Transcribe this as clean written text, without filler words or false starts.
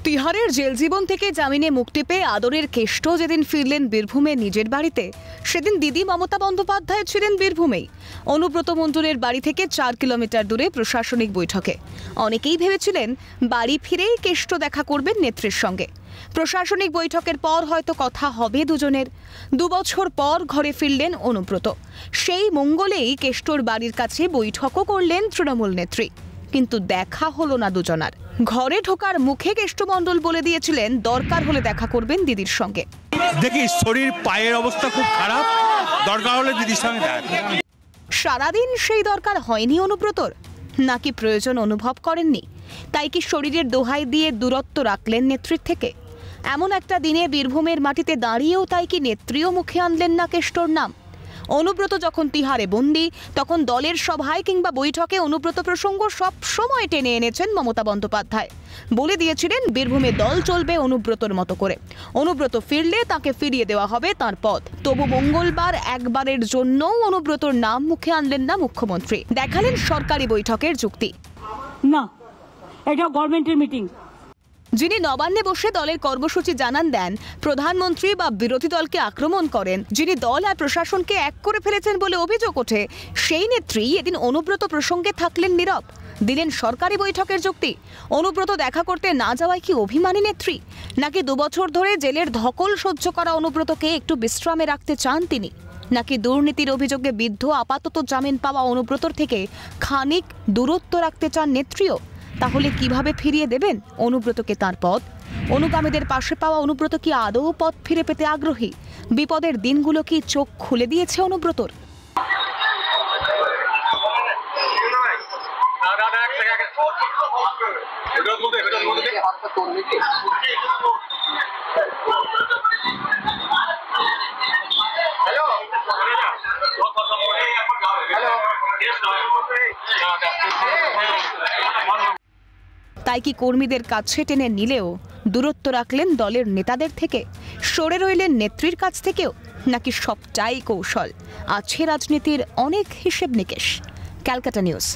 তিহারের jail জীবন থেকে জামিনে মুক্তি পেয়ে আদরের কেষ্ট যেদিন ফিরলেন বীরভূমে নিজের বাড়িতে, সেদিন দিদি মমতা বন্দ্যোপাধ্যায় ছিলেন বীরভূমেই। অনুব্রত মণ্ডলের বাড়ি থেকে 4 কিলোমিটার দূরে প্রশাসনিক বৈঠকে। অনেকেই ভেবেছিলেন বাড়ি ফিরেই কেষ্ট দেখা করবেন নেত্রীর সঙ্গে। প্রশাসনিক বৈঠকের পর হয়তো কথা হবে দুজনের। 2 বছর পর ঘরে ফিরলেন অনুব্রত। সেই মঙ্গলেই কেষ্টর বাড়ির কাছে বৈঠকও করলেন তৃণমূল নেত্রী, কিন্তু দেখা হলো না দুজনার। ঘরে ঢোকার মুখে কেষ্টমণ্ডল বলে দিয়েছিলেন দরকার হলে দেখা করবেন দিদির সঙ্গে। দেখি শরীর পায়ের অবস্থা খুব খারাপ, দরকার হলে দিদির সঙ্গে দেখা। সারাদিন সেই দরকার হয়নি অনুব্রতর, নাকি প্রয়োজন অনুভব করেননি? তাই কি শরীরের দোহাই দিয়ে দূরত্ব রাখলেন নেত্রীর থেকে? এমন একটা দিনে বীরভূমের মাটিতে দাঁড়িয়েও তাই কি নেত্রীও মুখে আনলেন না কেষ্টর নাম? অনুব্রত যখন তিহারে বন্দী, তখন দলের সভায় কিংবা বৈঠকে অনুব্রত প্রসঙ্গ সব সময় টেনে এনেছেন মমতা বন্দ্যোপাধ্যায়। বলে দিয়েছিলেন বীরভূমে দল চলবে অনুব্রতর মতো করে। অনুব্রত ফিরলে তাকে ফিরিয়ে দেওয়া হবে তার পদ। তবু মঙ্গলবার একবারের জন্যও অনুব্রতর নাম মুখে আনলেন না মুখ্যমন্ত্রী। দেখালেন সরকারি বৈঠকের যুক্তি। না, এটা গভর্নমেন্টের মিটিং। যিনি নবান্নে বসে দলের কর্মসূচি জানান দেন, প্রধানমন্ত্রী বা বিরোধী দলকে আক্রমণ করেন, যিনি দল আর প্রশাসনকে এক করে ফেলেছেন বলে অভিযোগ ওঠে, সেই নেত্রী এদিন অনুব্রত প্রসঙ্গে থাকলেন নীরব। দিলেন সরকারি বৈঠকের যুক্তি। অনুব্রত দেখা করতে না যাওয়ায় কি অভিমানী নেত্রী, নাকি 2 বছর ধরে জেলের ধকল সহ্য করা অনুব্রতকে একটু বিশ্রামে রাখতে চান তিনি, নাকি দুর্নীতির অভিযোগে বিদ্ধ আপাতত জামিন পাওয়া অনুব্রতর থেকে খানিক দূরত্ব রাখতে চান নেত্রীও? তাহলে কিভাবে ফিরিয়ে দেবেন অনুব্রতকে তার পদ? অনুগামীদের পাশে পাওয়া অনুব্রত কি আদৌ পদ ফিরে পেতে আগ্রহী? বিপদের দিনগুলো কি চোখ খুলে দিয়েছে অনুব্রতর? তাই কি কর্মীদের কাছে টেনে নিলেও দূরত্ব রাখলেন দলের নেতাদের থেকে? সরে রইলেন নেত্রীর কাছ থেকেও? নাকি সবটাই কৌশল? আছে রাজনীতির অনেক হিসেব নিকেশ। ক্যালকাটা নিউজ।